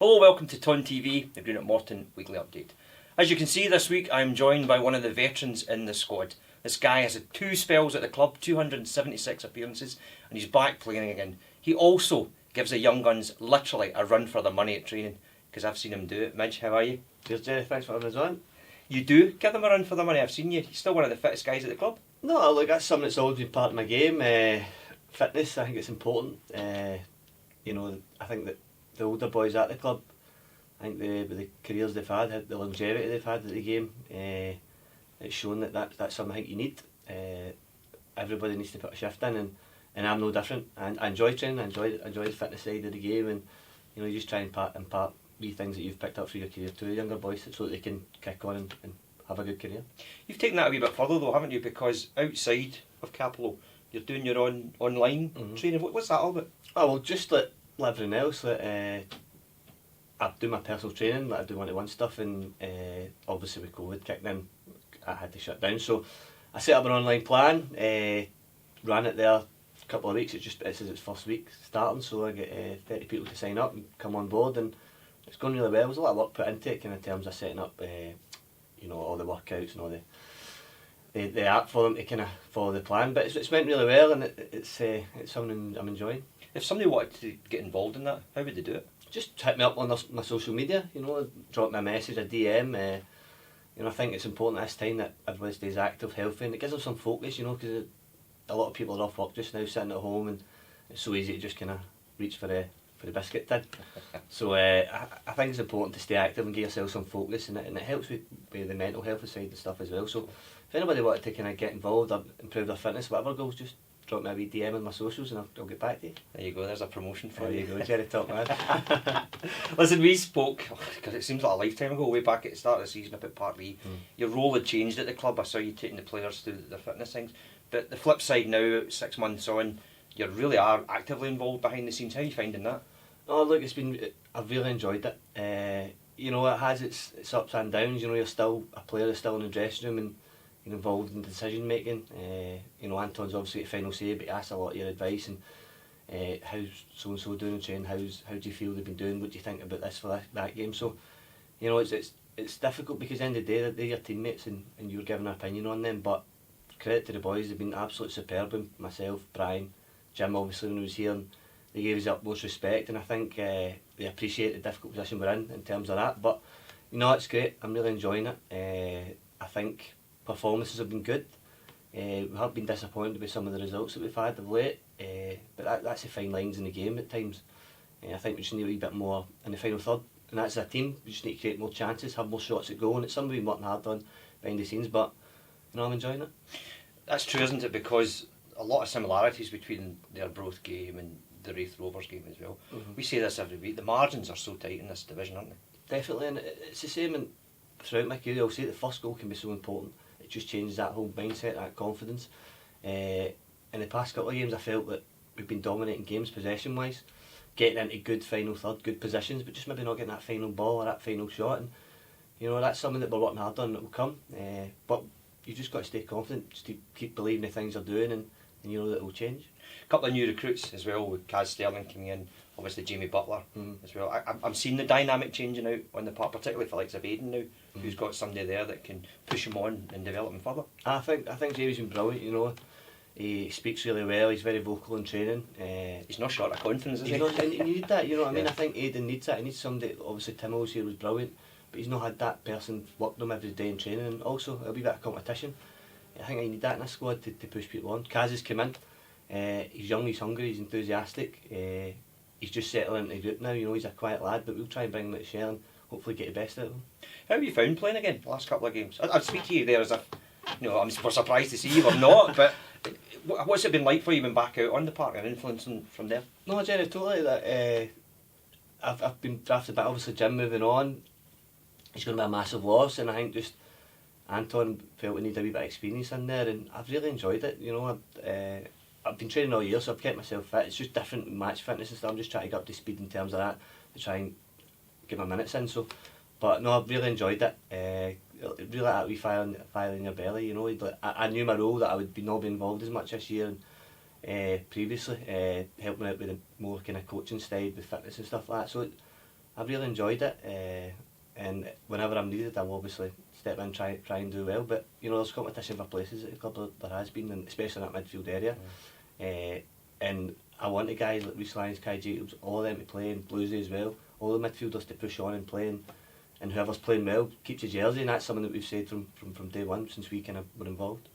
Hello, welcome to Ton TV, the Greenock Morton weekly update. As you can see this week, I am joined by one of the veterans in the squad. This guy has had 2 spells at the club, 276 appearances, and he's back playing again. He also gives the young guns literally a run for their money at training, because I've seen him do it. Midge, how are you? Cheers, Jerry. Thanks for having us on. You do give them a run for their money. I've seen you. You're still one of the fittest guys at the club. No, look, that's something that's always been part of my game. Fitness, I think it's important. I think that the older boys at the club, I think with the careers they've had, the longevity they've had at the game, it's shown that's something I think you need. Everybody needs to put a shift in, and I'm no different. I enjoy training. I enjoy the fitness side of the game, and you just try and impart wee things that you've picked up through your career to the younger boys, so that they can kick on and have a good career. You've taken that a wee bit further though, haven't you? Because outside of Capello, you're doing your own online training. What's that all about? Oh well, just like everything else, I do my personal training, I do one-to-one stuff, and obviously with COVID kicked in, I had to shut down. So I set up an online plan, ran it there a couple of weeks. It's its first week starting, so I get 30 people to sign up and come on board, and it's going really well. There's a lot of work put into it, in terms of setting up, all the workouts and all the app for them to kind of follow the plan. But it's went really well, and it's something I'm enjoying. If somebody wanted to get involved in that, how would they do it? Just hit me up on my social media, drop me a message, a DM. I think it's important at this time that everybody stays active, healthy, and it gives them some focus, because a lot of people are off work just now, sitting at home, and it's so easy to just kind of reach for the biscuit tin. So I think it's important to stay active and give yourself some focus, and it helps with the mental health side and stuff as well. So if anybody wanted to kind of get involved or improve their fitness, whatever goes, just drop me a wee DM on my socials and I'll get back to you. There you go, there's a promotion for you. There you go, Jerry, top man. Listen, we spoke, because it seems like a lifetime ago, way back at the start of the season up at Park Lee. Your role had changed at the club. I saw you taking the players through their fitness things. But the flip side now, 6 months on, you really are actively involved behind the scenes. How are you finding that? Oh look, I've really enjoyed it. It has its ups and downs. You're still a player, you're still in the dressing room, and you're involved in decision making. Anton's obviously at final say, but he asks a lot of your advice, and how's so and so doing in training, how do you feel they've been doing, what do you think about this for that game. So it's difficult, because at the end of the day they're your teammates, and you're giving an opinion on them. But credit to the boys, they've been absolutely superb, and myself, Brian, Jim obviously when he was here, and they gave us the utmost respect, and I think they appreciate the difficult position we're in terms of that. But it's great, I'm really enjoying it. I think performances have been good. We have been disappointed with some of the results that we've had of late, but that's the fine lines in the game at times. I think we just need a wee bit more in the final third, and that's a team. We just need to create more chances, have more shots at goal, and it's something we've been working hard on behind the scenes, but I'm enjoying it. That's true, isn't it? Because a lot of similarities between the Arbroath game and the Wraith Rovers game as well. We say this every week, the margins are so tight in this division, aren't they? Definitely, and it's the same throughout my career. I'll say the first goal can be so important. It just changes that whole mindset, that confidence. In the past couple of games, I felt that we've been dominating games possession wise, getting into good final third, good positions, but just maybe not getting that final ball or that final shot. And that's something that we're working hard on, that will come. But you just got to stay confident, just to keep believing the things they're doing, and that it will change. A couple of new recruits as well, with Kaz Sterling coming in, obviously Jamie Butler as well. I'm seeing the dynamic changing out on the part, particularly for likes of Aidan now, who's got somebody there that can push him on and develop him further. I think Jamie's been brilliant. He speaks really well. He's very vocal in training. He's not short of confidence, is he? And you need that. I mean, I think Aidan needs that. He needs somebody. Obviously, Tim was here, was brilliant, but he's not had that person working him every day in training, and also a wee bit of competition. I think I need that in a squad to push people on. Kaz has come in. He's young, he's hungry, he's enthusiastic. He's just settling into the group now. He's a quiet lad, but we'll try and bring him out to shell and hopefully get the best out of him. How have you found playing again the last couple of games? I'd speak to you there as if, I'm surprised to see you or not, but what's it been like for you being back out on the park and influencing from there? No, Jerry, totally. I've been drafted back. Obviously, Jim moving on, it's going to be a massive loss, and I think just Anton felt we needed a wee bit of experience in there, and I've really enjoyed it. I've been training all year, so I've kept myself fit. It's just different match fitness and stuff. I'm just trying to get up to speed in terms of that, to try and get my minutes in. But no, I've really enjoyed it. Really that wee fire in your belly, I knew my role, that I would not be involved as much this year and previously, helping out with the more kind of coaching side, with fitness and stuff like that. So I've really enjoyed it, and whenever I'm needed, I'll obviously step in, try and do well. But you know, there's competition for places at the club. There has been, and especially in that midfield area. And I want the guys like Reece Lyons, Kai Jacobs, all of them to play, and Bluesy as well. All the midfielders to push on and play, and whoever's playing well keeps your jersey, and that's something that we've said from day one since we kind of were involved.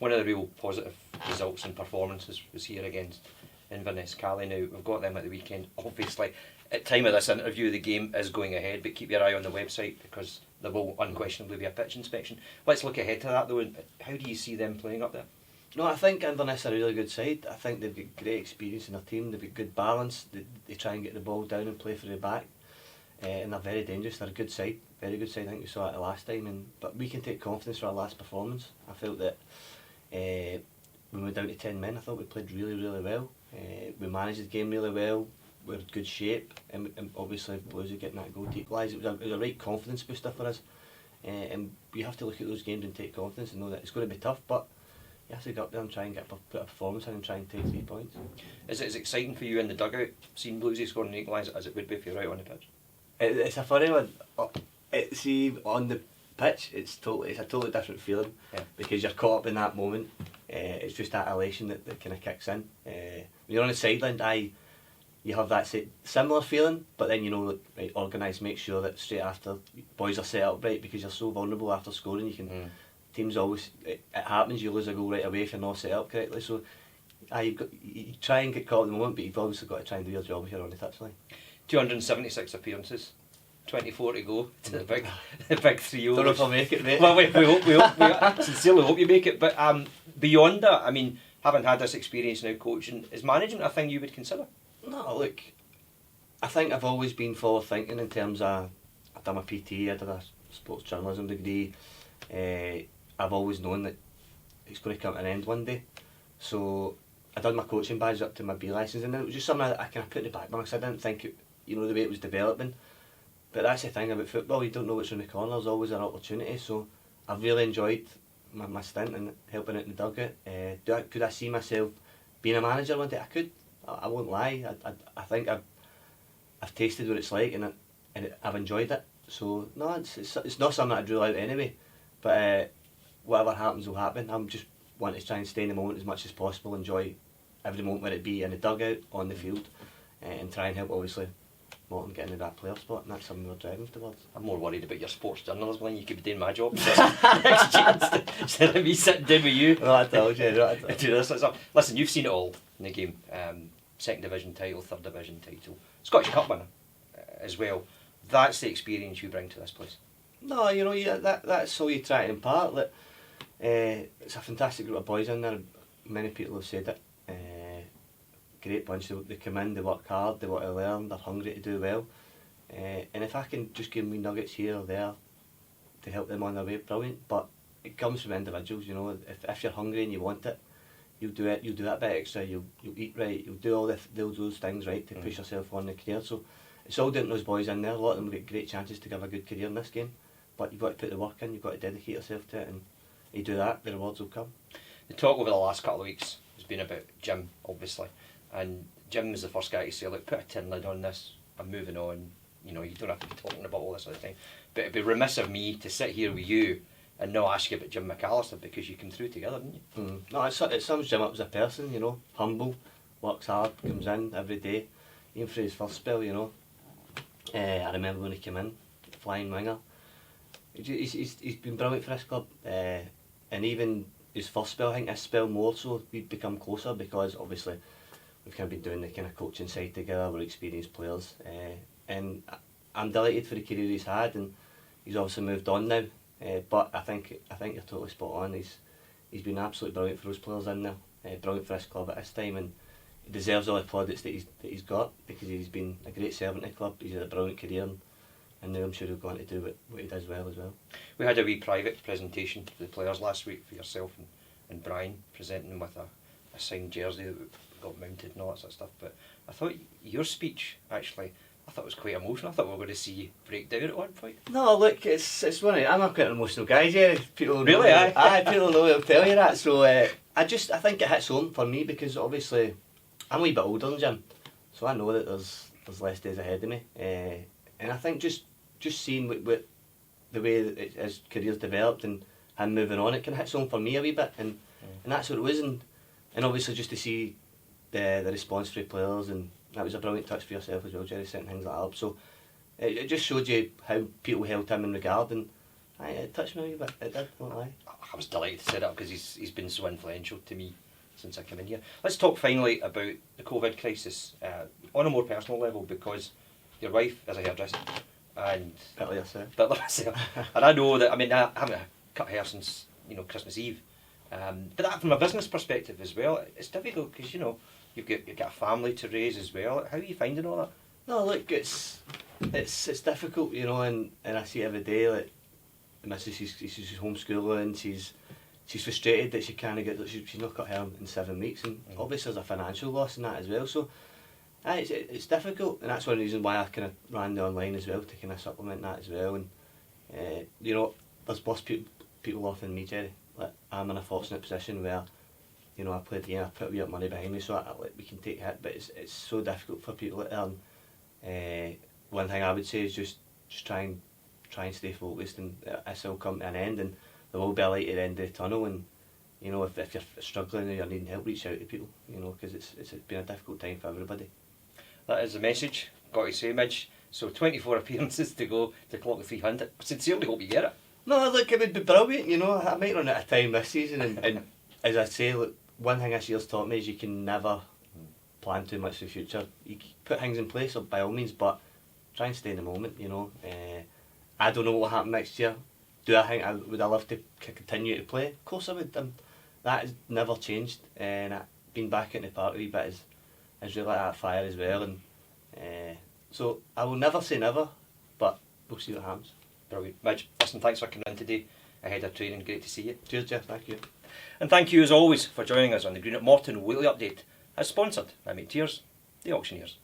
One of the real positive results and performances was here against Inverness Cali. Now, we've got them at the weekend. Obviously, at time of this interview, the game is going ahead, but keep your eye on the website because there will unquestionably be a pitch inspection. Let's look ahead to that though. And how do you see them playing up there? No, I think Inverness are a really good side. I think they've got great experience in their team. They've got good balance. They try and get the ball down and play for the back. And they're very dangerous. They're a good side, very good side. I think we saw it the last time. But we can take confidence for our last performance. I felt that when we were down to 10 men, I thought we played really, really well. We managed the game really well. We're in good shape. And obviously, Bluesy getting that goal to equalise. It was a right confidence booster for us. And we have to look at those games and take confidence and know that it's going to be tough. But you have to go up there and try and put a performance in and try and take 3 points. Is it as exciting for you in the dugout seeing Bluesy score and equalise as it would be if you're out on the pitch? It's a funny one. See, on the pitch, it's a totally different feeling because you're caught up in that moment. It's just that elation that kind of kicks in. When you're on the sideline, you have that similar feeling, but then you know that right, organise, make sure that straight after boys are set up right because you're so vulnerable after scoring. You can teams always it happens. You lose a goal right away if you're not set up correctly. So you try and get caught in the moment, but you've obviously got to try and do your job if you're on the touchline. 276 appearances, 24 to go to the big 3-0. Don't know if I'll make it, mate. Well, we sincerely hope you make it. But beyond that, I mean, having had this experience now coaching, is management a thing you would consider? No, look, I think I've always been forward thinking in terms of I've done my PT, I did a sports journalism degree. I've always known that it's going to come to an end one day. So I done my coaching badge up to my B licence, and then it was just something I kind of put in the back burner because I didn't think it, the way it was developing. But that's the thing about football, you don't know what's around the corner, there's always an opportunity. So I've really enjoyed my stint and helping out in the dugout. Could I see myself being a manager one day? I could. I won't lie. I think I've tasted what it's like and I've enjoyed it. So no, it's not something I'd rule out anyway. But whatever happens will happen. I'm just wanting to try and stay in the moment as much as possible, enjoy every moment, whether it be in the dugout, on the field, and try and help obviously Morton get into that player spot, and that's something we're driving towards. I'm more worried about your sports journalism when you could be doing my job instead of me sitting down with you. No, I told you. No, I told you. Listen, you've seen it all in the game. Second division title, third division title, Scottish Cup winner as well. That's the experience you bring to this place. No, that's all you try to impart. Like, it's a fantastic group of boys in there. Many people have said it. Great bunch. They come in, they work hard, they want to learn, they're hungry to do well. And if I can just give me nuggets here or there to help them on their way, brilliant. But it comes from individuals. If you're hungry and you want it, you'll do it. You'll do that bit extra. You'll eat right. You'll do all those things right to push yourself on the career. So it's all down to those boys in there. A lot of them get great chances to have a good career in this game. But you've got to put the work in, you've got to dedicate yourself to it, and you do that, the rewards will come. The talk over the last couple of weeks has been about Jim, obviously, and Jim was the first guy to say, look, put a tin lid on this, I'm moving on, you don't have to be talking about all this all the time. But it'd be remiss of me to sit here with you and not ask you about Jim McAllister, because you came through together, didn't you? No, it sums Jim up as a person, humble, works hard, comes in every day, even for his first spell, I remember when he came in, flying winger. He's been brilliant for this club, and even his first spell, I think his spell more so, we've become closer because obviously we've kind of been doing the kind of coaching side together, we're experienced players, and I'm delighted for the career he's had, and he's obviously moved on now, but I think you're totally spot on. He's been absolutely brilliant for those players in there, brilliant for this club at this time, and he deserves all the plaudits that he's got because he's been a great servant to the club. He's had a brilliant career. And now I'm sure he'll go on to do what he does well as well. We had a wee private presentation for the players last week for yourself and Brian, presenting them with a signed jersey that we got mounted and all that sort of stuff. But I thought your speech, actually, I thought it was quite emotional. I thought we were going to see you break down at one point. No, look, it's funny. I'm quite an emotional guy, Jerry. People really? People know I'll tell you that. So I think it hits home for me because obviously I'm a wee bit older than Jim, so I know that there's less days ahead of me. And I think just seeing what the way that his career's developed and him moving on, it can hit home for me a wee bit, and that's what it was, and obviously just to see the response from players, and that was a brilliant touch for yourself as well, Jerry, setting things like that up. So it just showed you how people held him in regard, and it touched me a wee bit. It did, don't lie. I was delighted to set it up because he's been so influential to me since I came in here. Let's talk finally about the COVID crisis on a more personal level, because your wife is a hairdresser and Bit like yourself. and I know that, I mean, I haven't cut hair since Christmas Eve, but that from a business perspective as well, it's difficult because you've got a family to raise as well. How are you finding all that? No, look, it's difficult, and I see it every day. Like the missus, she's homeschooling, and she's frustrated that she can't get that she's not got hair in 7 weeks, and obviously there's a financial loss in that as well. So it's difficult, and that's one reason why I kind of ran the online as well, to kind of supplement that as well. And there's worse people off than me, Jerry. Like, I'm in a fortunate position where I played the game, I put a wee bit of money behind me, so we can take a hit. But it's so difficult for people out there. One thing I would say is just try and stay focused, and this will come to an end, and there will be a light at the end of the tunnel. And if you're struggling and you're needing help, reach out to people. Because it's been a difficult time for everybody. That is the message. Got to say, Midge. So 24 appearances to go to clock the 300. I sincerely hope you get it. No, look, it would be brilliant. I might run out of time this season, and as I say, look, one thing this year's taught me is you can never plan too much for the future. You can put things in place, by all means, but try and stay in the moment. I don't know what will happen next year. Do I think would I love to continue to play? Of course I would. That has never changed, and being back in the park a wee bit is really like that fire as well. And so I will never say never, but we'll see what happens. Brilliant. Midge, listen, thanks for coming in today ahead of training. Great to see you. Cheers, Jeff. Thank you. And thank you as always for joining us on the Greenock Morton Weekly Update, as sponsored by Mate Tears, the auctioneers.